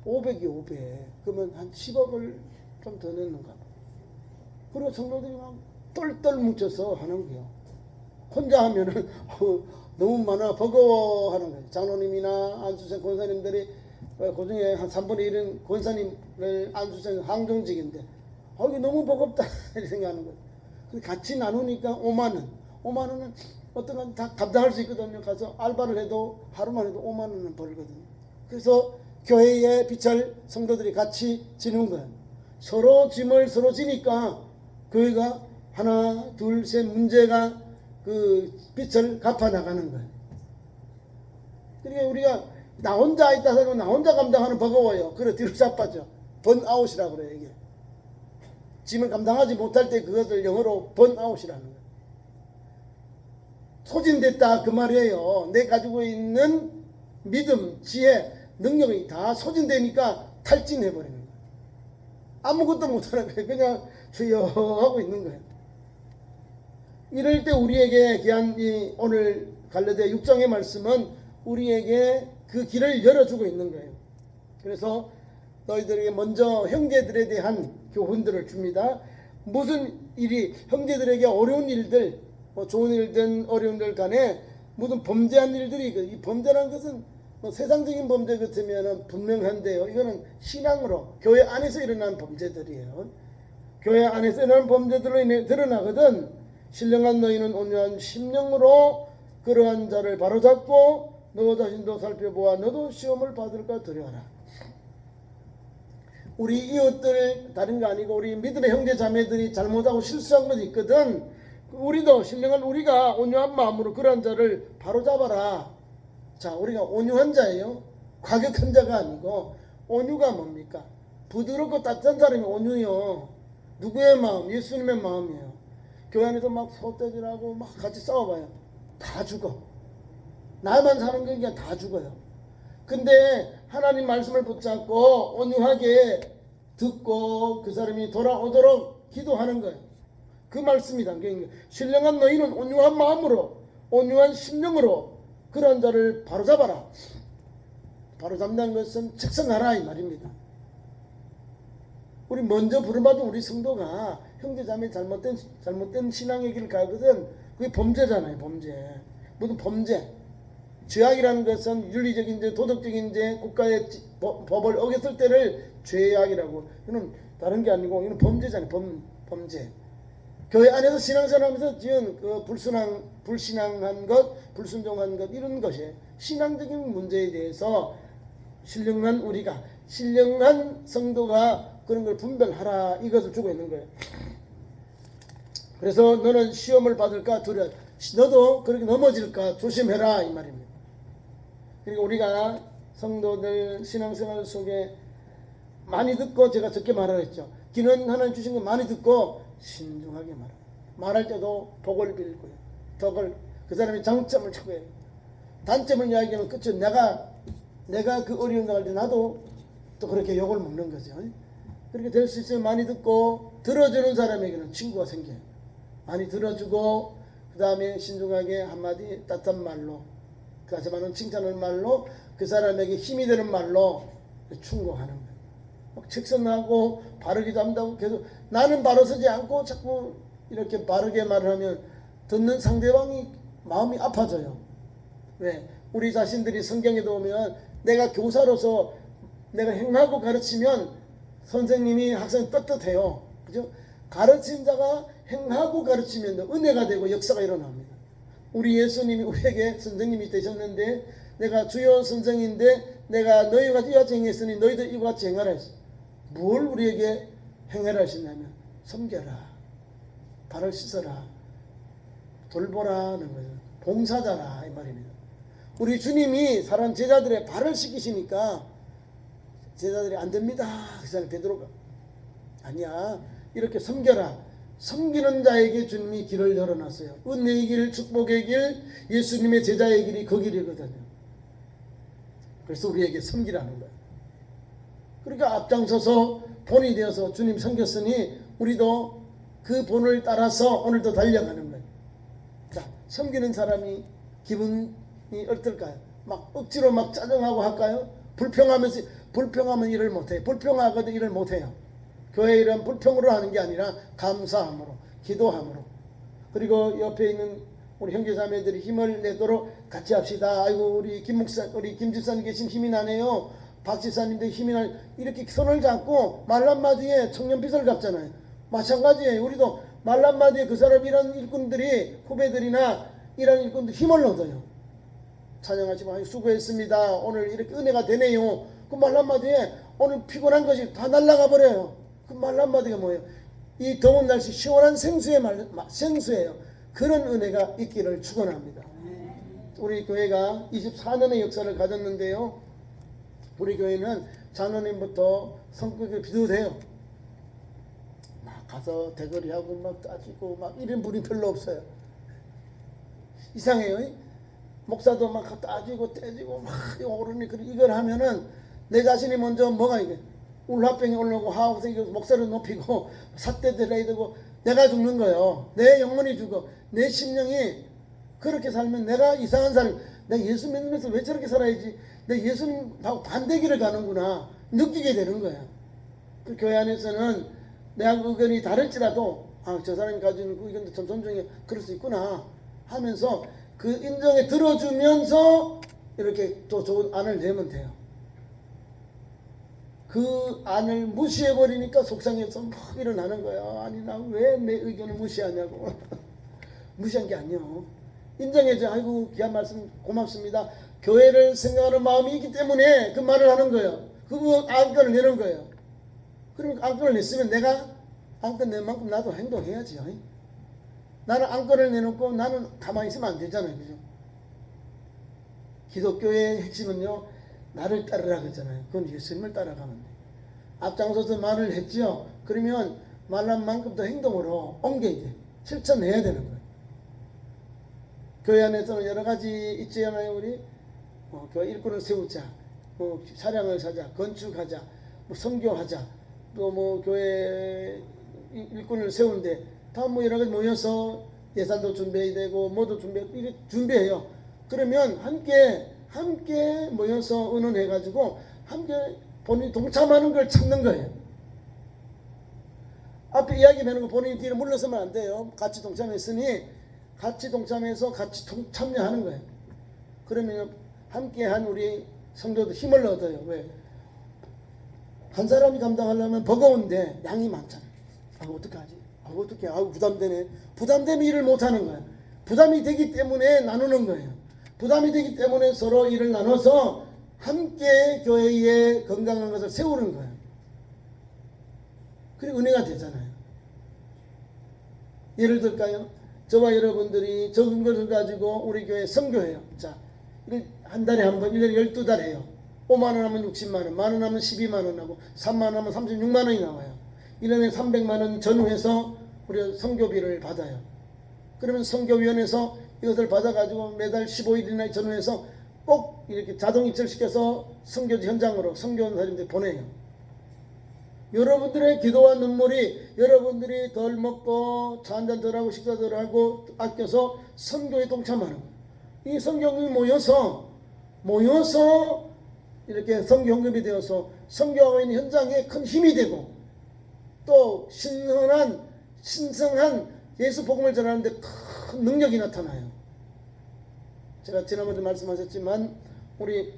500이 500. 그러면 한 10억을 좀 더 넣는가. 그리고 성도들이 막 똘똘 뭉쳐서 하는 거예요. 혼자 하면은 너무 많아 버거워하는 거예요. 장로님이나 안수생 권사님들이 그 중에 한 3분의 1은 권사님을 안수생 항정직인데 이게 너무 버겁다 이렇게 생각하는 거예요. 근데 같이 나누니까 5만 원. 5만 원은 어떤 건 다 감당할 수 있거든요. 가서 알바를 해도 하루만 해도 5만 원은 벌거든요. 그래서 교회의 빚을 성도들이 같이 지는 거예요. 서로 짐을 서로 지니까 교회가 하나 둘 셋 문제가 그 빚을 갚아 나가는 거예요. 그러니까 우리가 나 혼자 있다 해도 나 혼자 감당하는 버거워요. 그래 뒤로 자빠져. 번아웃이라고 그래요. 이게 짐을 감당하지 못할 때 그것을 영어로 번아웃이라는 거예요. 소진됐다 그 말이에요. 내 가지고 있는 믿음, 지혜, 능력이 다 소진되니까 탈진해버리는 거예요. 아무것도 못하는 거예요. 그냥 주여 하고 있는 거예요. 이럴 때 우리에게 귀한 이 오늘 갈라디아 6장의 말씀은 우리에게 그 길을 열어주고 있는 거예요. 그래서 너희들에게 먼저 형제들에 대한 교훈들을 줍니다. 무슨 일이 형제들에게 어려운 일들, 뭐 좋은 일든 어려운 일 간에 무슨 범죄한 일들이 이 범죄라는 것은 뭐 세상적인 범죄 같으면 분명한데요. 이거는 신앙으로 교회 안에서 일어난 범죄들이에요. 교회 안에서 일어난 범죄들로 인해 드러나거든. 신령한 너희는 온유한 심령으로 그러한 자를 바로잡고 너 자신도 살펴보아 너도 시험을 받을까 두려워라. 우리 이웃들 다른 거 아니고 우리 믿음의 형제 자매들이 잘못하고 실수한 것이 있거든. 우리도 신령한 우리가 온유한 마음으로 그러한 자를 바로잡아라. 자, 우리가 온유한 자예요. 과격한 자가 아니고. 온유가 뭡니까? 부드럽고 따뜻한 사람이 온유요. 누구의 마음? 예수님의 마음이에요. 교회 안에서 막 소떼질하고 막 같이 싸워봐요. 다 죽어. 나만 사는 게 그냥 다 죽어요. 근데 하나님 말씀을 붙잡고 온유하게 듣고 그 사람이 돌아오도록 기도하는 거예요. 그 말씀이 담겨있는 거예요. 신령한 너희는 온유한 마음으로 온유한 심령으로 그런 자를 바로잡아라. 바로잡는 것은 책성하라 이 말입니다. 우리 먼저 부름받은 우리 성도가 형제자매 잘못된 신앙의 길을 가거든. 그게 범죄잖아요. 범죄. 무슨 범죄. 죄악이라는 것은 윤리적인 죄, 도덕적인 죄, 국가의 법을 어겼을 때를 죄악이라고. 이건 다른 게 아니고 이건 범죄잖아요. 범죄. 교회 안에서 신앙생활하면서 지은 그 불신앙한 것, 불순종한 것 이런 것이 신앙적인 문제에 대해서 신령한 우리가 신령한 성도가 그런 걸 분별하라 이것을 주고 있는 거예요. 그래서 너는 시험을 받을까 두려워. 너도 그렇게 넘어질까 조심해라 이 말입니다. 그리고 우리가 성도들 신앙생활 속에 많이 듣고 제가 적게 말하랬죠. 기는 하나님 주신 거 많이 듣고 신중하게 말할 때도 복을 빌고요. 덕을 그 사람이 장점을 찾고요. 단점을 이야기하면 끝은 내가 그 어려운 거 할 때 나도 또 그렇게 욕을 먹는 거죠. 그렇게 될 수 있으면 많이 듣고 들어주는 사람에게는 친구가 생겨요. 많이 들어주고 그 다음에 신중하게 한마디 따뜻한 말로 그 다시 말하는 칭찬하는 말로 그 사람에게 힘이 되는 말로 충고하는 거예요. 막 책선하고 바르기도 한다고 계속 나는 바로 서지 않고 자꾸 이렇게 바르게 말을 하면 듣는 상대방이 마음이 아파져요. 왜? 우리 자신들이 성경에도 보면 내가 교사로서 내가 행하고 가르치면 선생님이 학생이 떳떳해요. 그죠? 가르친 자가 행하고 가르치면 은혜가 되고 역사가 일어납니다. 우리 예수님이 우리에게 선생님이 되셨는데 내가 주요 선생인데 내가 너희가 이같이 행했으니 너희도 이같이 행하라 했어요. 뭘 우리에게 행하라 하시냐면 섬겨라, 발을 씻어라, 돌보라는 거예요. 봉사자라 이 말입니다. 우리 주님이 사랑 제자들의 발을 씻기시니까 제자들이 안 됩니다. 그 사람 베드로가 아니야. 이렇게 섬겨라. 섬기는 자에게 주님이 길을 열어놨어요. 은혜의 길, 축복의 길, 예수님의 제자의 길이 그 길이거든요. 그래서 우리에게 섬기라는 거예요. 그러니까 앞장서서 본이 되어서 주님 섬겼으니 우리도 그 본을 따라서 오늘도 달려가는 거예요. 자, 섬기는 사람이 기분이 어떨까요? 막 억지로 막 짜증하고 할까요? 불평하면 일을 못해. 불평하거든 일을 못해요. 교회 일은 불평으로 하는 게 아니라 감사함으로, 기도함으로. 그리고 옆에 있는 우리 형제자매들이 힘을 내도록 같이 합시다. 아이고 우리 김 집사님 계신 힘이 나네요. 박 집사님도 힘이 나. 이렇게 손을 잡고 말 한마디에 청년빛을 잡잖아요. 마찬가지예요. 우리도 말 한마디에 그 사람 이런 일꾼들이 후배들이나 이런 일꾼들 힘을 얻어요. 찬양하지만 수고했습니다. 오늘 이렇게 은혜가 되네요. 그 말 한마디에 오늘 피곤한 것이 다 날아가 버려요. 그 말 한마디가 뭐예요? 이 더운 날씨 시원한 생수예요. 그런 은혜가 있기를 축원합니다. 우리 교회가 24년의 역사를 가졌는데요. 우리 교회는 자노님부터 성격이 비슷해요. 막 가서 대거리하고 막 따지고 막 이런 분이 별로 없어요. 이상해요. 목사도 막 따지고 떼지고 막 오르니 이걸 하면은 내 자신이 먼저 뭐가 이게 울화병이 올라오고 하고 생기고 목소리를 높이고 삿대들어야 되고 내가 죽는 거예요. 내 영혼이 죽어. 내 심령이 그렇게 살면 내가 이상한 사람. 내가 예수 믿으면서 왜 저렇게 살아야지. 내 예수님하고 반대길을 가는구나 느끼게 되는 거예요. 그 교회 안에서는 내 의견이 다를지라도 저 사람이 가지고 있는 그 의견도 참 존중해. 그럴 수 있구나 하면서 그 인정에 들어주면서 이렇게 또 좋은 안을 내면 돼요. 그 안을 무시해버리니까 속상해서 막 일어나는 거야. 아니 나 왜 내 의견을 무시하냐고. 무시한 게 아니요. 인정해줘. 아이고 귀한 말씀 고맙습니다. 교회를 생각하는 마음이 있기 때문에 그 말을 하는 거예요. 그 안건을 내는 거예요. 그러면 안건을 냈으면 내가 안건 낸 만큼 나도 행동해야지요. 나는 안건을 내놓고 나는 가만히 있으면 안 되잖아요. 그죠? 기독교의 핵심은요. 나를 따르라 그랬잖아요. 그건 예수님을 따라가면 돼요. 앞장서서 말을 했지요. 그러면 말한 만큼 더 행동으로 옮겨야 돼. 실천해야 되는 거예요. 교회 안에서는 여러 가지 있지 않아요. 우리 교회 일꾼을 세우자, 차량을 사자, 건축하자, 선교하자, 또 교회 일꾼을 세우는데 다 여러 가지 모여서 예산도 준비해야 되고 뭐도 이렇게 준비해요. 그러면 함께 모여서 의논해가지고 함께 본인이 동참하는 걸 찾는 거예요. 앞에 이야기하는 거 본인이 뒤로 물러서면 안 돼요. 같이 동참했으니 같이 동참해서 같이 참여하는 거예요. 그러면 함께한 우리 성도들 힘을 얻어요. 왜? 한 사람이 감당하려면 버거운데 양이 많잖아요. 어떡하지? 어떡해? 부담되네. 부담되면 일을 못하는 거예요. 부담이 되기 때문에 나누는 거예요. 부담이 되기 때문에 서로 일을 나눠서 함께 교회의 건강한 것을 세우는 거예요. 그리고 은혜가 되잖아요. 예를 들까요? 저와 여러분들이 적은 것을 가지고 우리 교회 선교해요. 자, 한 달에 한 번, 1년에 12달 해요. 5만원 하면 60만원, 만원 하면 12만원 하고 3만원 하면 36만원이 나와요. 1년에 300만원 전후해서 우리 선교비를 받아요. 그러면 선교위원회에서 이것을 받아가지고 매달 15일이나 전후해서 꼭 이렇게 자동 입찰시켜서 선교지 현장으로 선교사님들 보내요. 여러분들의 기도와 눈물이 여러분들이 덜 먹고 차 한잔 덜 하고 식사 덜 하고 아껴서 선교에 동참하는 거예요. 이 선교금이 모여서 이렇게 선교 헌금이 되어서 선교하고 있는 현장에 큰 힘이 되고 또 신성한 예수 복음을 전하는데 큰 능력이 나타나요. 제가 지난번에 말씀하셨지만 우리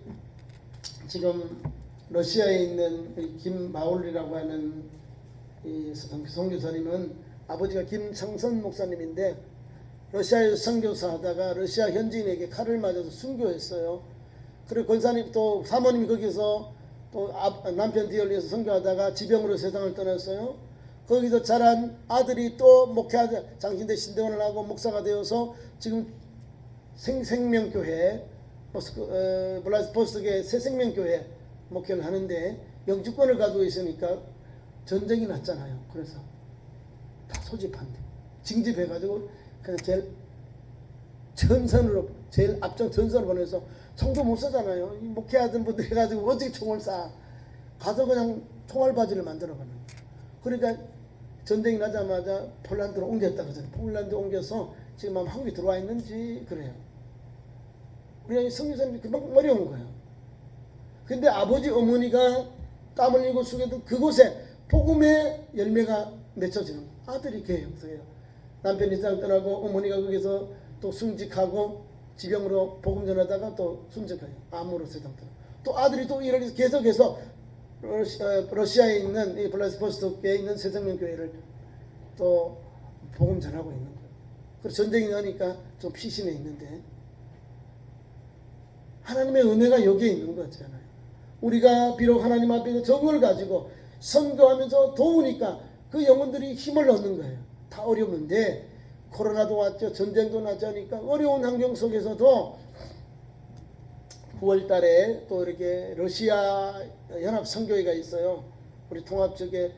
지금 러시아에 있는 김마울이라고 하는 이 선교사님은 아버지가 김창선 목사님인데 러시아에서 선교사 하다가 러시아 현지인에게 칼을 맞아서 순교했어요. 그리고 권사님 또 사모님이 거기서 또 남편 뒤얼리에서 선교하다가 지병으로 세상을 떠났어요. 거기서 자란 아들이 또 목회하자 장신대 신대원을 하고 목사가 되어서 지금 생명교회 블라디보스토크의 새생명교회 목회를 하는데 영주권을 가지고 있으니까 전쟁이 났잖아요. 그래서 다 소집한대. 징집해가지고 그냥 제일 앞전 전선으로 보내서 총도 못 쏘잖아요. 목회하던 분들 해가지고 어떻게 총을 쏴. 가서 그냥 총알바지를 만들어가는 거예요. 그러니까 전쟁이 나자마자 폴란드로 옮겼다 그러잖아요. 폴란드 옮겨서 지금 아마 한국에 들어와 있는지 그래요. 우리가 성교사님이 금방 어려운 거예요. 근데 아버지 어머니가 땀 흘리고 숙여도 그곳에 복음의 열매가 맺혀지는 아들이 교회 형성해요. 남편이 짱 떠나고 어머니가 거기서 또 순직하고 지병으로 복음 전하다가 또 순직해요. 암으로 세상 떠나. 또 아들이 또 일을 계속해서 러시아에 있는 이 블라디보스토크에 있는 새생명교회를 또 복음 전하고 있는 거예요. 그리고 전쟁이 나니까 좀 피신해 있는데 하나님의 은혜가 여기에 있는 거잖아요. 우리가 비록 하나님 앞에서 정을 가지고 선교하면서 도우니까 그 영혼들이 힘을 얻는 거예요. 다 어려운데 코로나도 왔죠. 전쟁도 났죠. 하니까 어려운 환경 속에서도 9월 달에 또 이렇게 러시아 연합 선교회가 있어요. 우리 통합 쪽에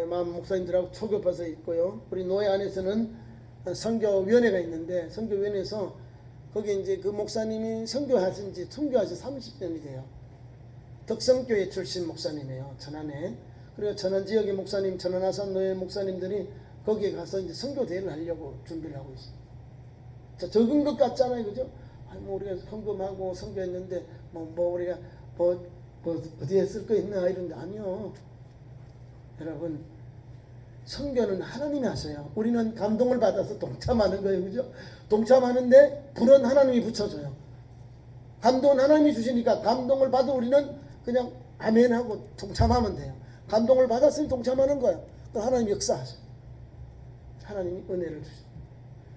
마음 목사님들하고 초교파서 있고요. 우리 노예 안에서는 선교위원회가 있는데 선교위원회에서 거기 이제 그 목사님이 선교하신 지 선교하신 30년이 돼요. 덕성교회 출신 목사님이에요. 천안에. 그리고 천안 지역의 목사님, 천안 아산 노예 목사님들이 거기에 가서 이제 선교 대회를 하려고 준비를 하고 있어요. 자, 적은 것 같잖아요, 그죠? 아니 뭐 우리가 헌금하고 선교했는데 뭐 우리가 뭐 어디에 쓸 거 있나 이런데 아니요. 여러분 선교는 하나님이 하세요. 우리는 감동을 받아서 동참하는 거예요, 그죠? 동참하는데 불은 하나님이 붙여줘요. 감동은 하나님이 주시니까 감동을 받아 우리는 그냥 아멘하고 동참하면 돼요. 감동을 받았으니 동참하는 거예요. 그 하나님 역사하세요. 하나님이 은혜를 주시죠.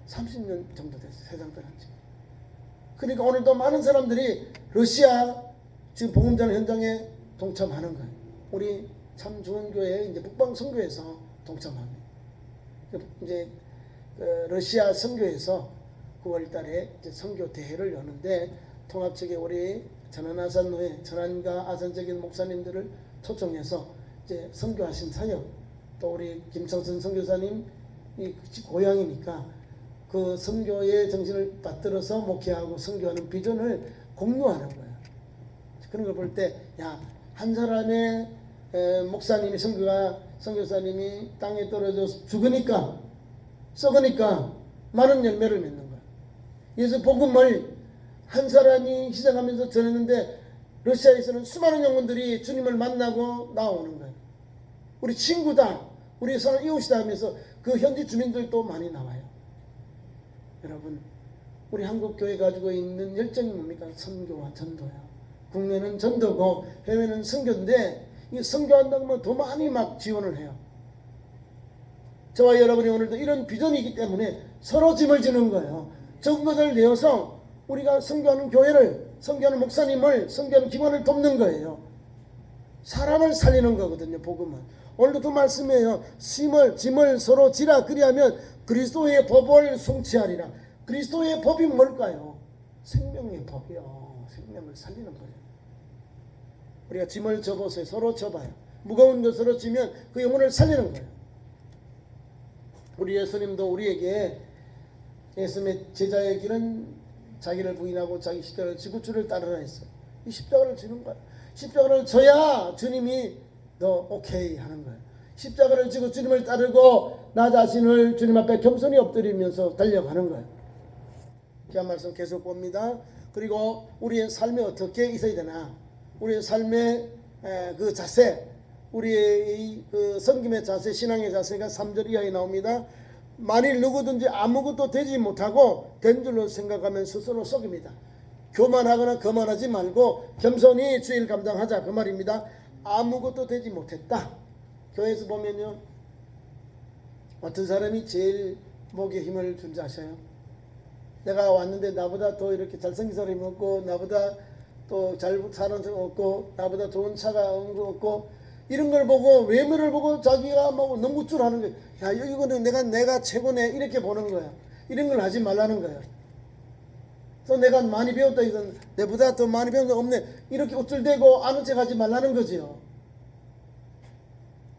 30년 정도 됐어요. 세상 떠난 지. 그러니까 오늘도 많은 사람들이 러시아 지금 복음전 현장에 동참하는 거예요. 우리 참 좋은 교회 이제 북방 선교에서 동참합니다. 이제 러시아 선교에서 9월달에 이제 선교 대회를 여는데 통합 측에 우리 천안 아산노회 천안과 아산적인 목사님들을 초청해서 이제 선교하신 사역 또 우리 김성선 선교사님 이 고향이니까 그 선교의 정신을 받들어서 목회하고 선교하는 비전을 공유하는 거예요. 그런 걸 볼 때 야, 한 사람의 목사님이 선교사님이 땅에 떨어져 죽으니까 썩으니까 많은 열매를 맺는 거예요. 그래서 복음을 한 사람이 희생하면서 전했는데 러시아에서는 수많은 영혼들이 주님을 만나고 나오는 거예요. 우리 친구다, 우리 이웃이다 하면서 그 현지 주민들도 많이 나와요. 여러분, 우리 한국 교회 가지고 있는 열정이 뭡니까? 선교와 전도야. 국내는 전도고 해외는 선교인데 이 선교한다고 하면 더 많이 막 지원을 해요. 저와 여러분이 오늘도 이런 비전이기 때문에 서로 짐을 지는 거예요. 적은 것을 내어서 우리가 선교하는 교회를, 선교하는 목사님을, 선교하는 기관을 돕는 거예요. 사람을 살리는 거거든요. 복음은. 오늘도 그 말씀이에요. 짐을 서로 지라. 그리하면 그리스도의 법을 성취하리라. 그리스도의 법이 뭘까요? 생명의 법이요. 생명을 살리는 거예요. 우리가 짐을 져보세요. 서로 져봐요. 무거운 것으로 지면 그 영혼을 살리는 거예요. 우리 예수님도 우리에게 예수님의 제자의 길은 자기를 부인하고 자기 십자가를 지고 주를 따르라 했어요. 이 십자가를 지는 거예요. 십자가를 져야 주님이 너 오케이 하는 거예요. 십자가를 지고 주님을 따르고 나 자신을 주님 앞에 겸손히 엎드리면서 달려가는 거예요. 귀한 말씀 계속 봅니다. 그리고 우리의 삶에 어떻게 있어야 되나? 우리의 삶의 그 자세, 우리의 그 섬김의 자세, 신앙의 자세가 3절 이하에 나옵니다. 만일 누구든지 아무것도 되지 못하고 된 줄로 생각하면 스스로 속입니다. 교만하거나 거만하지 말고 겸손히 주일 감당하자 그 말입니다. 아무것도 되지 못했다. 교회에서 보면요, 어떤 사람이 제일 목에 힘을 준 줄 아셔요? 내가 왔는데 나보다 더 이렇게 잘생긴 사람이 없고, 나보다 또 잘 사는 사람이 없고, 나보다 좋은 차가 없고, 이런 걸 보고 외모를 보고 자기가 뭐 능구줄 하는 거예요. 야, 이거는 내가 최고네 이렇게 보는 거야. 이런 걸 하지 말라는 거예요. 또 내가 많이 배웠다 이건 내보다 더 많이 배운 거 없네 이렇게 우쭐대고 아는 척 하지 말라는 거지요.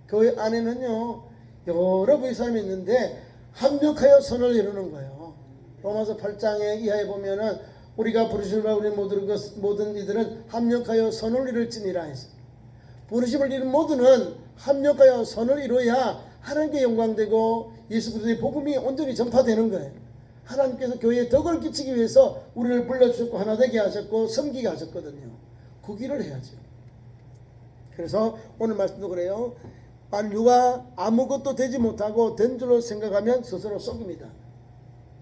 교회 안에는요 여러 부의 삶이 있는데 합력하여 선을 이루는 거예요. 로마서 8장에 이하에 보면은 우리가 부르심을 받은 우리 모든 이들은 합력하여 선을 이룰지니라 했어요. 부르심을 이룬 모두는 합력하여 선을 이루어야 하나님께 영광되고 예수 그리스도의 복음이 온전히 전파되는 거예요. 하나님께서 교회에 덕을 끼치기 위해서 우리를 불러주셨고 하나 되게 하셨고 섬기게 하셨거든요. 그 길을 해야죠. 그래서 오늘 말씀도 그래요. 만유가 아무것도 되지 못하고 된 줄로 생각하면 스스로 속입니다.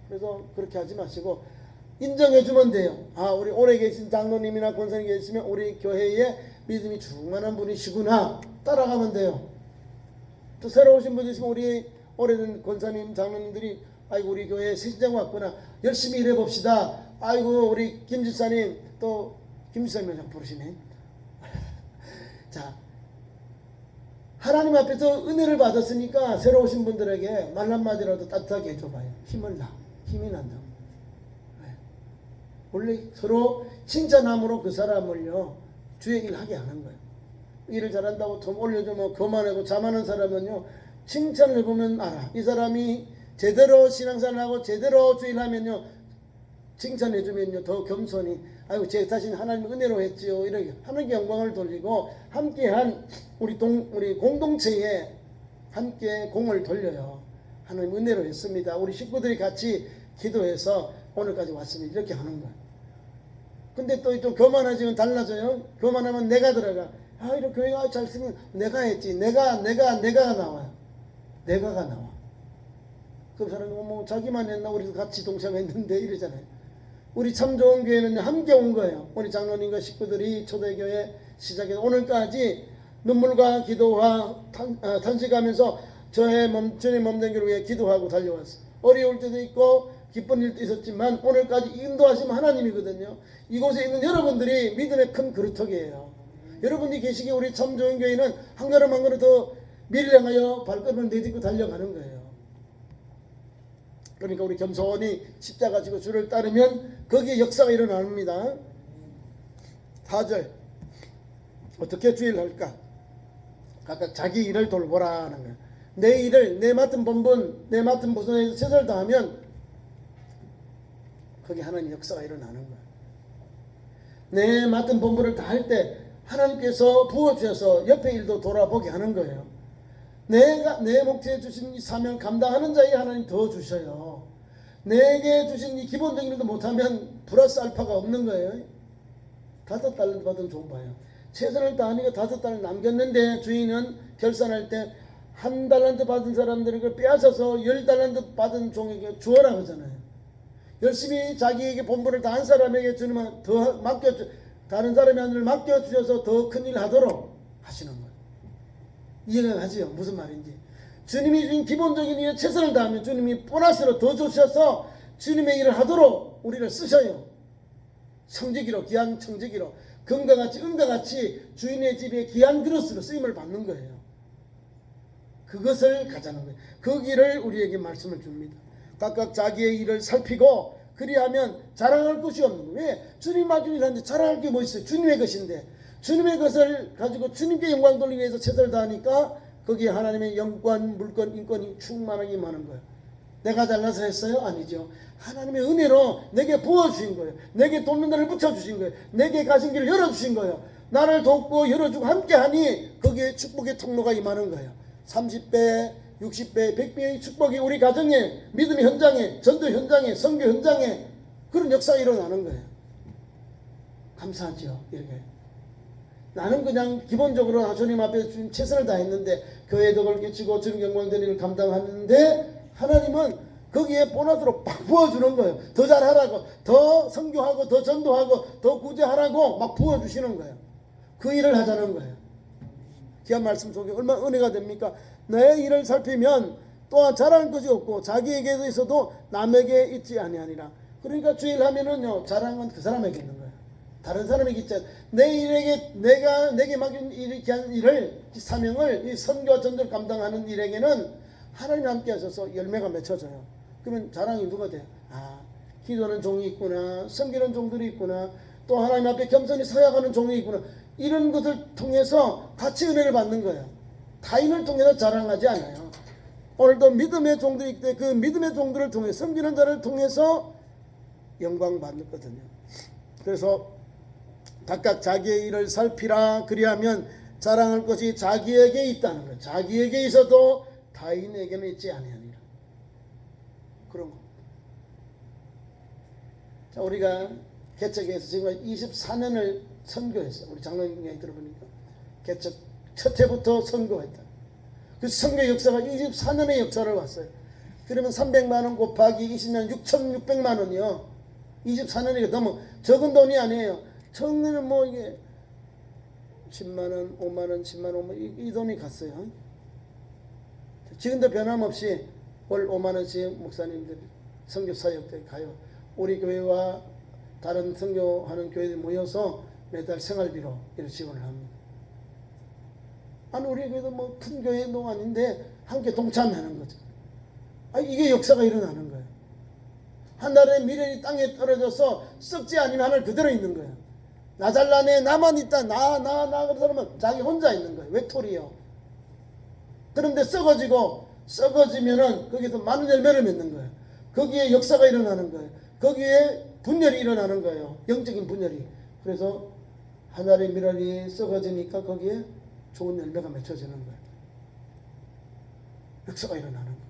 그래서 그렇게 하지 마시고 인정해 주면 돼요. 아, 우리 오래 계신 장로님이나 권사님 계시면 우리 교회에 믿음이 충만한 분이시구나. 따라가면 돼요. 또 새로 오신 분 있으면 우리 오래된 권사님, 장로님들이 아이고 우리 교회에 새 신장 왔구나. 열심히 일해 봅시다. 아이고 우리 김 집사님, 또 김 집사님을 부르시네. 자, 하나님 앞에서 은혜를 받았으니까 새로 오신 분들에게 말 한마디라도 따뜻하게 해줘봐요. 힘이 난다. 원래 서로 칭찬함으로 그 사람을요 주의 일 하게 하는 거예요. 일을 잘한다고 돈 올려줘 뭐 교만하고 자만한 사람은요 칭찬을 해보면 알아. 이 사람이 제대로 신앙생활하고 제대로 주의 일 하면요 칭찬해주면요 더 겸손히 아이고 제 자신 하나님 은혜로 했지요 이렇게 하나님께 영광을 돌리고 함께한 우리 공동체에 함께 공을 돌려요. 하나님 은혜로 했습니다. 우리 식구들이 같이 기도해서 오늘까지 왔습니다. 이렇게 하는 거야. 근데 또 좀 교만해지면 달라져요. 교만하면 내가 들어가. 아, 이렇게 교회가 잘 쓰면 내가 했지. 내가가 나와요. 내가가 나와. 그 사람이 뭐 자기만 했나 우리도 같이 동참했는데 이러잖아요. 우리 참 좋은 교회는 함께 온 거예요. 우리 장로님과 식구들이 초대교회 시작해서 오늘까지 눈물과 기도와 탄식하면서 주님 몸된 위해 기도하고 달려왔어요. 어려울 때도 있고 기쁜 일도 있었지만 오늘까지 인도하시면 하나님이거든요. 이곳에 있는 여러분들이 믿음의 큰 그루터기예요. 여러분이 계시기에 우리 참 좋은 교회는 한 걸음 한 걸음 더 미래를 향하여 발걸음을 내딛고 달려가는 거예요. 그러니까 우리 겸손히 십자가 지고 주를 따르면 거기에 역사가 일어납니다. 4절 어떻게 주의를 할까? 각각 자기 일을 돌보라는 거예요. 내 일을 내 맡은 본분 내 맡은 부서에서 최선을 다하면 거기 하나님 역사가 일어나는 거예요. 내 맡은 본분을 다 할 때 하나님께서 부어주셔서 옆에 일도 돌아보게 하는 거예요. 내가 내 목표에 주신 이 사명 감당하는 자에게 하나님 더 주셔요. 내게 주신 이 기본적인 일도 못하면 플러스 알파가 없는 거예요. 5달란트 받은 종 봐요. 최선을 다하니까 5달란트 남겼는데 주인은 결산할 때 1달란트 받은 사람들에게 빼앗아서 10달란트 받은 종에게 주어라 하잖아요. 열심히 자기에게 본분을 다한 사람에게 주님은 더 다른 사람의 하늘을 맡겨주셔서 더 큰 일 하도록 하시는 거예요. 이해가 가지요? 무슨 말인지. 주님이 주신 기본적인 일에 최선을 다하면 주님이 보너스로 더 주셔서 주님의 일을 하도록 우리를 쓰셔요. 청지기로, 귀한 청지기로, 금과 같이 은과 같이 주인의 집에 귀한 그릇으로 쓰임을 받는 거예요. 그것을 가자는 거예요. 그 길을 우리에게 말씀을 줍니다. 각각 자기의 일을 살피고 그리하면 자랑할 것이 없는 거예요. 왜? 주님 맡긴 일 하는데 자랑할 게 뭐 있어요? 주님의 것인데 주님의 것을 가지고 주님께 영광 돌리기 위해서 최선을 다하니까 거기에 하나님의 영권, 물권, 인권이 충만하게 많은 거예요. 내가 잘나서 했어요? 아니죠. 하나님의 은혜로 내게 부어주신 거예요. 내게 돕는 자를 붙여주신 거예요. 내게 가신 길을 열어주신 거예요. 나를 돕고 열어주고 함께하니 거기에 축복의 통로가 임하는 거예요. 30배, 60배, 100배의 축복이 우리 가정에, 믿음의 현장에, 전도 현장에, 선교 현장에 그런 역사가 일어나는 거예요. 감사하죠. 이렇게. 나는 그냥 기본적으로 주님 앞에 주님 최선을 다했는데 교회에 덕을 끼치고 주님 영광되는 일을 감당하는데 하나님은 거기에 보너스로 팍 부어주는 거예요. 더 잘하라고, 더 선교하고, 더 전도하고, 더 구제하라고 막 부어주시는 거예요. 그 일을 하자는 거예요. 귀한 말씀 속에 얼마나 은혜가 됩니까? 내 일을 살피면 또한 자랑할 것이 없고 자기에게도 있어도 남에게 있지 아니하니라. 그러니까 주일 하면은요 자랑은 그 사람에게 있는 거예요. 다른 사람에게 있지 않아요. 내 일에게 내게 맡긴 일을 사명을 이 선교와 전도를 감당하는 일에게는 하나님 함께 하셔서 열매가 맺혀져요. 그러면 자랑이 누가 돼요? 아, 기도하는 종이 있구나, 섬기는 종들이 있구나, 또 하나님 앞에 겸손히 서약하는 종이 있구나. 이런 것을 통해서 같이 은혜를 받는 거예요. 타인을 통해서 자랑하지 않아요. 오늘도 믿음의 종들이 있기 때문에 그 믿음의 종들을 통해 섬기는 자를 통해서 영광 받거든요. 그래서 각각 자기의 일을 살피라. 그리하면 자랑할 것이 자기에게 있다는 거예요. 자기에게 있어도 타인에게는 있지 아니하니라. 그런 거. 자, 우리가 개척해서 지금 24년을 선교했어. 우리 장로님 얘기 들어보니까 개척 첫 해부터 선교했다. 그 선교 역사가 24년의 역사를 왔어요. 그러면 300만 원 곱하기 20년 6,600만 원이요. 24년이니까 너무 적은 돈이 아니에요. 처음에는 뭐 이게 10만 원, 5만 원, 10만 원 이 돈이 갔어요. 지금도 변함없이 월 5만 원씩 목사님들 선교 사역대 가요. 우리 교회와 다른 선교하는 교회들 모여서 매달 생활비로 이렇게 지원을 합니다. 아니 우리 교회도 뭐 큰 교회도 아닌데 함께 동참하는 거죠. 이게 역사가 일어나는 거예요. 하늘의 미련이 땅에 떨어져서 썩지 아니면 하늘 그대로 있는 거예요. 나 잘나네 나만 있다 나 그러면 자기 혼자 있는 거예요. 외톨이요. 그런데 썩어지면은 거기서 많은 열매를 맺는 거예요. 거기에 역사가 일어나는 거예요. 거기에 분열이 일어나는 거예요. 영적인 분열이. 그래서 하늘의 미련이 썩어지니까 거기에 좋은 열매가 맺혀지는 거예요. 역사가 일어나는 거예요.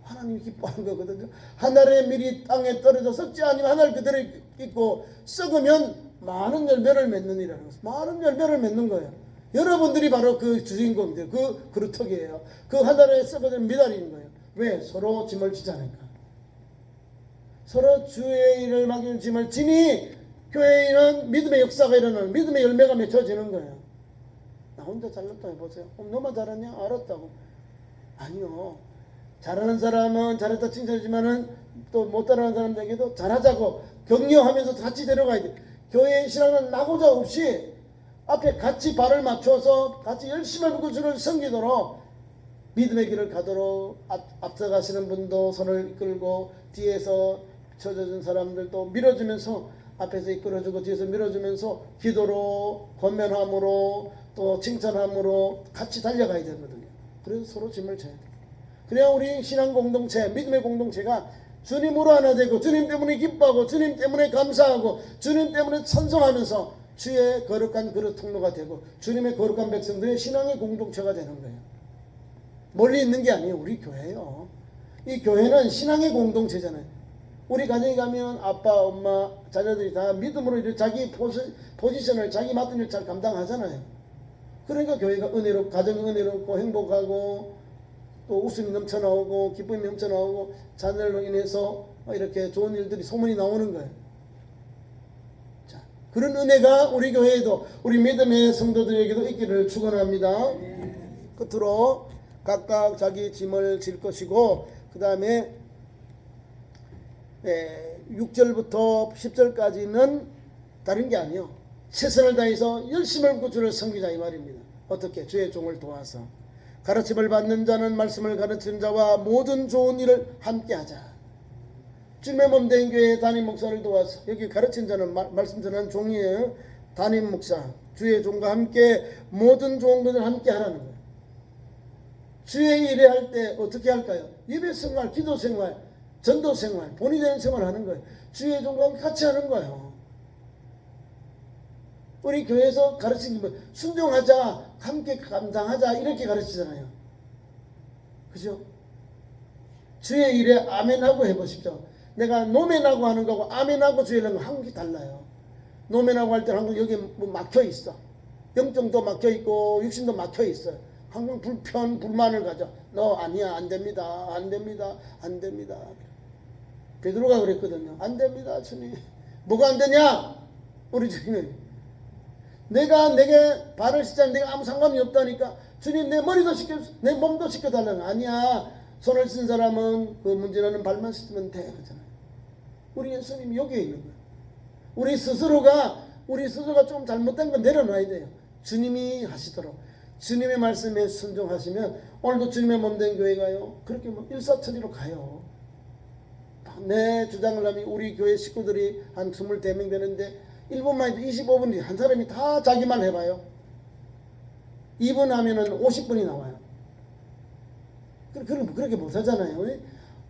하나님이 기뻐하는 거거든요. 하늘의 밀이 땅에 떨어져 썩지 아니면 하늘 그대로 있고 썩으면 많은 열매를 맺느니라는 것을. 많은 열매를 맺는 거예요. 여러분들이 바로 그 주인공들, 그 그루터기예요. 그 하늘에 썩어진 미달인 거예요. 왜? 서로 짐을 지지 않으니까. 서로 주의 일을 맡기는 짐을 지니 교회에는 믿음의 역사가 일어나는, 믿음의 열매가 맺혀지는 거예요. 나 혼자 잘났다 해보세요. 너만 잘하냐? 알았다고. 아니요. 잘하는 사람은 잘했다 칭찬하지만은 또 못 따라하는 사람들에게도 잘하자고 격려하면서 같이 데려가야 돼. 교회의 신앙은 나고자 없이 앞에 같이 발을 맞춰서 같이 열심히 불고 주를 섬기도록 믿음의 길을 가도록 앞서가시는 분도 손을 이끌고 뒤에서 쳐져준 사람들도 밀어주면서 앞에서 이끌어주고 뒤에서 밀어주면서 기도로 권면함으로 또 칭찬함으로 같이 달려가야 되거든요. 그래서 서로 짐을 져야 돼요. 그래야 우리 신앙 공동체, 믿음의 공동체가 주님으로 하나 되고 주님 때문에 기뻐하고 주님 때문에 감사하고 주님 때문에 찬송하면서 주의 거룩한 그릇 통로가 되고 주님의 거룩한 백성들의 신앙의 공동체가 되는 거예요. 멀리 있는 게 아니에요. 우리 교회예요. 이 교회는 신앙의 공동체잖아요. 우리 가정에 가면 아빠, 엄마, 자녀들이 다 믿음으로 자기 포지션을 자기 맡은 일 잘 감당하잖아요. 그러니까 교회가 은혜롭고 가정이 은혜롭고 행복하고 또 웃음이 넘쳐나오고 기쁨이 넘쳐나오고 자녀로 인해서 이렇게 좋은 일들이 소문이 나오는 거예요. 자, 그런 은혜가 우리 교회에도 우리 믿음의 성도들에게도 있기를 축원합니다. 끝으로 각각 자기 짐을 질 것이고 그 다음에 6절부터 10절까지는 다른 게 아니에요. 최선을 다해서 열심을 붓고 주를 섬기자 이 말입니다. 어떻게? 주의 종을 도와서 가르침을 받는 자는 말씀을 가르치는 자와 모든 좋은 일을 함께하자. 주님의 몸된 교회 담임 목사를 도와서 여기 가르친 자는 말씀 전하는 종이에요. 담임 목사 주의 종과 함께 모든 좋은 것을 함께 하라는 거예요. 주의 일에 할 때 어떻게 할까요? 예배 생활, 기도 생활, 전도 생활, 본이 되는 생활을 하는 거예요. 주의 종과 함께 같이 하는 거예요. 우리 교회에서 가르치는 게 순종하자, 함께 감당하자 이렇게 가르치잖아요. 그죠? 주의 일에 아멘하고 해보십시오. 내가 노멘하고 하는 거하고 아멘하고 주의 일하는 거 한 개 달라요. 노멘하고 할 때는 항상 여기 뭐 막혀 있어. 영정도 막혀 있고 육신도 막혀 있어요. 항상 불편, 불만을 가져. 너 아니야, 안 됩니다, 안 됩니다, 안 됩니다. 베드로가 그랬거든요. 안 됩니다, 주님. 뭐가 안 되냐? 우리 주님은 내가 내게 발을 씻자면 내가 아무 상관이 없다니까. 주님 내 머리도 씻겨, 내 몸도 씻겨달라는. 아니야. 손을 쓴 사람은 그 문제는 발만 씻으면 돼. 그렇잖아요. 우리 예수님이 여기에 있는 거예요. 우리 스스로가 좀 잘못된 건 내려놔야 돼요. 주님이 하시도록. 주님의 말씀에 순종하시면 오늘도 주님의 몸된 교회가요. 그렇게 뭐 일사천리로 가요. 내 주장을 하면 우리 교회 식구들이 한 24명 되는데 1분만 해도 25분이 한 사람이 다 자기 말 해봐요. 2분 하면은 50분이 나와요. 그렇게 못하잖아요.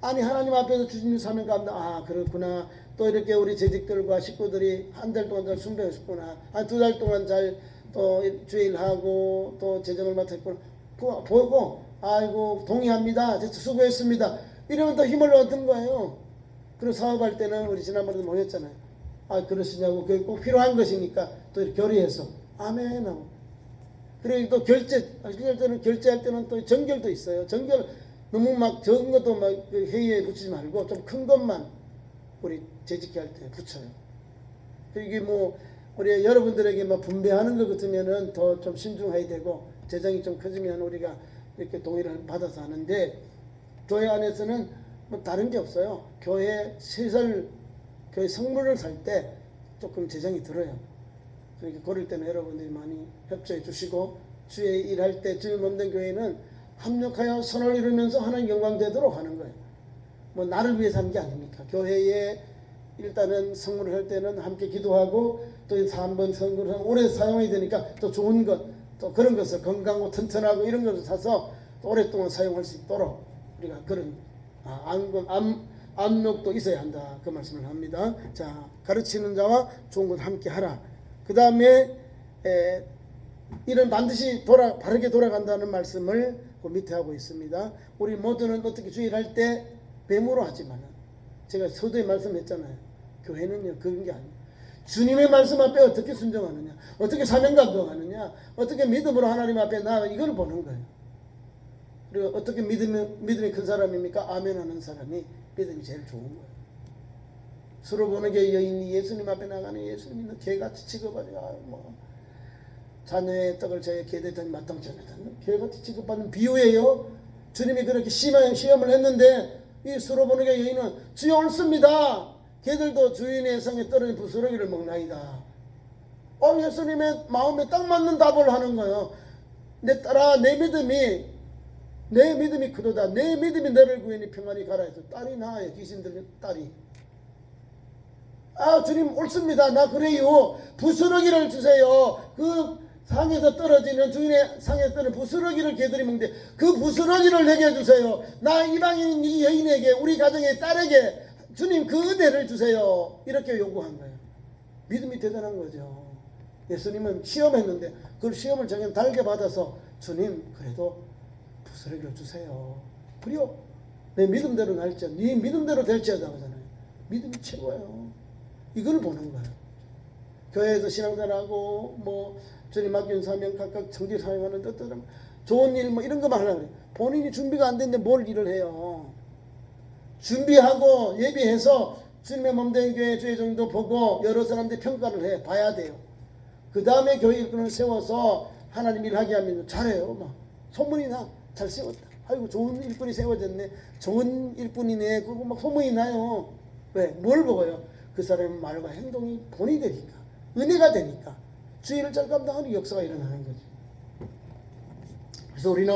아니 하나님 앞에서 주님 사명 감당. 아 그렇구나. 또 이렇게 우리 재직들과 식구들이 한 달 동안 잘 순배했구나. 한 2달 동안 잘 또 주일하고 또 재정을 맡았구나. 보고 아이고 동의합니다. 수고했습니다. 이러면 더 힘을 얻은 거예요. 그리고 사업할 때는 우리 지난번에도 모였잖아요. 아 그러시냐고 그게 꼭 필요한 것이니까 또 이렇게 결의해서 아멘 하고 그리고 또 결제할 때는 또 정결도 있어요. 정결 너무 막 적은 것도 막 회의에 붙이지 말고 좀 큰 것만 우리 재직기 할 때 붙여요. 이게 뭐 우리 여러분들에게 막 분배하는 것 같으면은 더 좀 신중해야 되고 재정이 좀 커지면 우리가 이렇게 동의를 받아서 하는데 교회 안에서는 뭐 다른 게 없어요. 교회 시설, 교회 성물을 살 때 조금 재정이 들어요. 그러니까 그럴 때는 여러분들이 많이 협조해 주시고 주의 일할 때 주의 몸된 교회는 합력하여 선을 이루면서 하나님 영광 되도록 하는 거예요. 뭐 나를 위해서 하는 게 아닙니까? 교회에 일단은 성물을 할 때는 함께 기도하고 또 3번 성물을 오래 사용해야 되니까 또 좋은 것, 또 그런 것을 건강하고 튼튼하고 이런 것을 사서 또 오랫동안 사용할 수 있도록 우리가 그런 압력도 있어야 한다. 그 말씀을 합니다. 자, 가르치는 자와 좋은 것 함께 하라. 그 다음에 이런 반드시 바르게 돌아간다는 말씀을 그 밑에 하고 있습니다. 우리 모두는 어떻게 주일할 때 뱀으로 하지만 제가 서두에 말씀했잖아요. 교회는요 그런 게 아니에요. 주님의 말씀 앞에 어떻게 순종하느냐, 어떻게 사명 감동하느냐, 어떻게 믿음으로 하나님 앞에 나아 이걸 보는 거예요. 그리고 어떻게 믿음이 큰 사람입니까? 아멘 하는 사람이 믿음이 제일 좋은 거예요. 서로 보는 게 여인이 예수님 앞에 나가는 예수님은 개같이 취급하지. 뭐 자녀의 떡을 제 개대더니 마땅치 않다. 개같이 취급받는 비유예요. 주님이 그렇게 시험을 했는데 이 서로 보는 게 여인은 주여 옳습니다. 개들도 주인의 성에 떨어진 부스러기를 먹나이다. 예수님의 마음에 딱 맞는 답을 하는 거예요. 내 딸아, 내 믿음이 크도다. 내 믿음이 너를 구하니 평안히 가라 해서 딸이 나아요. 귀신 들린 딸이. 주님 옳습니다. 나 그래요. 부스러기를 주세요. 그 상에서 떨어지는 주인의 상에 떨어지는 부스러기를 개들이 먹는데 그 부스러기를 내게 주세요. 나 이방인 이 여인에게 우리 가정의 딸에게 주님 그 은혜를 주세요. 이렇게 요구한 거예요. 믿음이 대단한 거죠. 예수님은 시험했는데 그 시험을 자기는 달게 받아서 주님 그래도 부스러기를 주세요. 그래요. 내 믿음대로 날지어 네 믿음대로 될지어다 하잖아요. 믿음이 최고예요. 이걸 보는 거예요. 교회에서 신앙생활하고 뭐 주님 맡긴 사명 각각 정직 사용하는 어떤 좋은 일 뭐 이런 거만 하려고 그래요. 본인이 준비가 안 됐는데 뭘 일을 해요. 준비하고 예비해서 주님의 몸된 교회 주의 정도 보고 여러 사람들이 평가를 봐야 돼요. 그 다음에 교회 일꾼을 세워서 하나님 일하게 하면 잘해요. 막 소문이 나. 잘 세웠다. 아이고 좋은 일꾼이 세워졌네. 좋은 일꾼이네. 그거 막 소문이 나요. 왜? 뭘 보고요? 그 사람의 말과 행동이 본이 되니까. 은혜가 되니까. 주일을 잘 감당하는 역사가 일어나는 거지. 그래서 우리는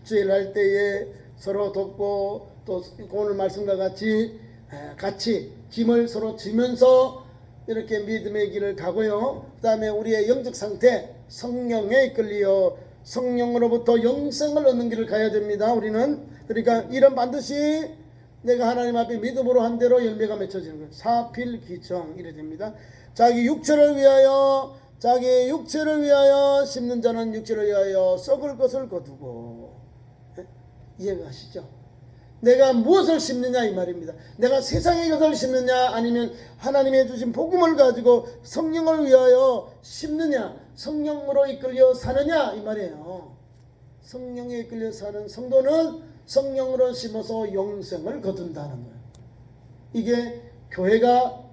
주일 할 때에 서로 돕고 또 오늘 말씀과 같이 짐을 서로 지면서 이렇게 믿음의 길을 가고요. 그 다음에 우리의 영적 상태 성령에 이끌려 성령으로부터 영생을 얻는 길을 가야 됩니다. 우리는 그러니까 이런 반드시 내가 하나님 앞에 믿음으로 한 대로 열매가 맺혀지는 거예요. 사필귀청 이래 됩니다. 자기 육체를 위하여 심는 자는 육체를 위하여 썩을 것을 거두고. 이해가 가시죠? 내가 무엇을 심느냐 이 말입니다. 내가 세상의 것을 심느냐 아니면 하나님의 주신 복음을 가지고 성령을 위하여 심느냐, 성령으로 이끌려 사느냐 이 말이에요. 성령에 이끌려 사는 성도는 성령으로 심어서 영생을 거둔다는 거예요. 이게 교회가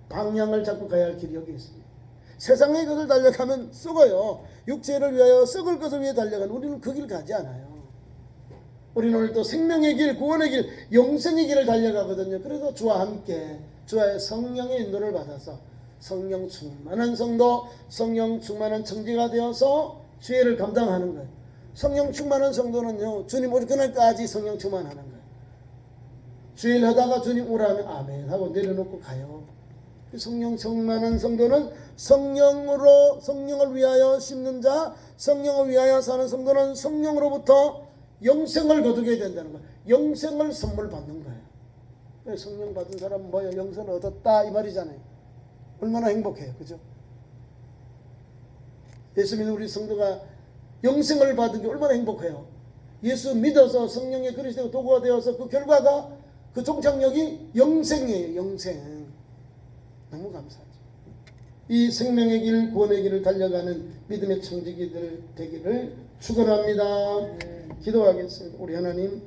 방향을 잡고 가야 할 길이 여기 있습니다. 세상의 것을 달려가면 썩어요. 육체를 위하여 썩을 것을 위해 달려가는 우리는 그 길 가지 않아요. 우리는 오늘 또 생명의 길, 구원의 길, 영생의 길을 달려가거든요. 그래서 주와 함께 주의 성령의 인도를 받아서 성령 충만한 성도, 성령 충만한 청지가 되어서 주의를 감당하는 거예요. 성령 충만한 성도는요, 주님 오실 그날까지 성령 충만하는 거예요. 주일 하다가 주님 오라면 아멘 하고 내려놓고 가요. 성령 충만한 성도는 성령을 위하여 심는 자, 성령을 위하여 사는 성도는 성령으로부터 영생을 거두게 된다는 거예요. 영생을 선물 받는 거예요. 성령 받은 사람은 뭐예요? 영생을 얻었다 이 말이잖아요. 얼마나 행복해요. 그죠? 예수 믿는 우리 성도가 영생을 받은 게 얼마나 행복해요. 예수 믿어서 성령의 그리스도가 도구가 되어서 그 결과가 그 종착역이 영생이에요. 영생. 너무 감사하죠. 이 생명의 길, 구원의 길을 달려가는 믿음의 청지기들 되기를 축원합니다. 기도하겠습니다. 우리 하나님,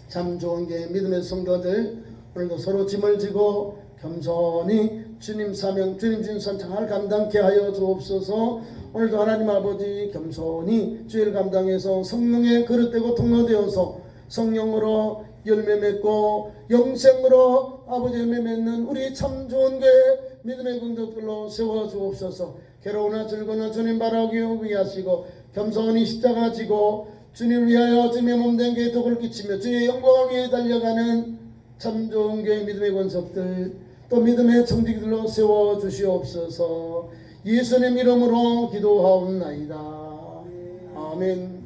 참 좋은 게 믿음의 성도들 오늘도 서로 짐을 지고 겸손히 주님 사명, 주님 주신 선 잘 감당케 하여 주옵소서. 오늘도 하나님 아버지 겸손히 주의를 감당해서 성령의 그릇되고 통로되어서 성령으로 열매 맺고 영생으로 아버지 열매 맺는 우리 참 좋은 게 믿음의 공덕들로 세워 주옵소서. 괴로우나 즐거우나 주님 바라기 위하시고 겸손히 십자가 지고 주님 위하여 주님의 몸된 게 덕을 끼치며 주의 영광을 위해 달려가는 참 좋은 교회 믿음의 권석들 또 믿음의 청지기들로 세워 주시옵소서. 예수님 이름으로 기도하옵나이다. 아멘.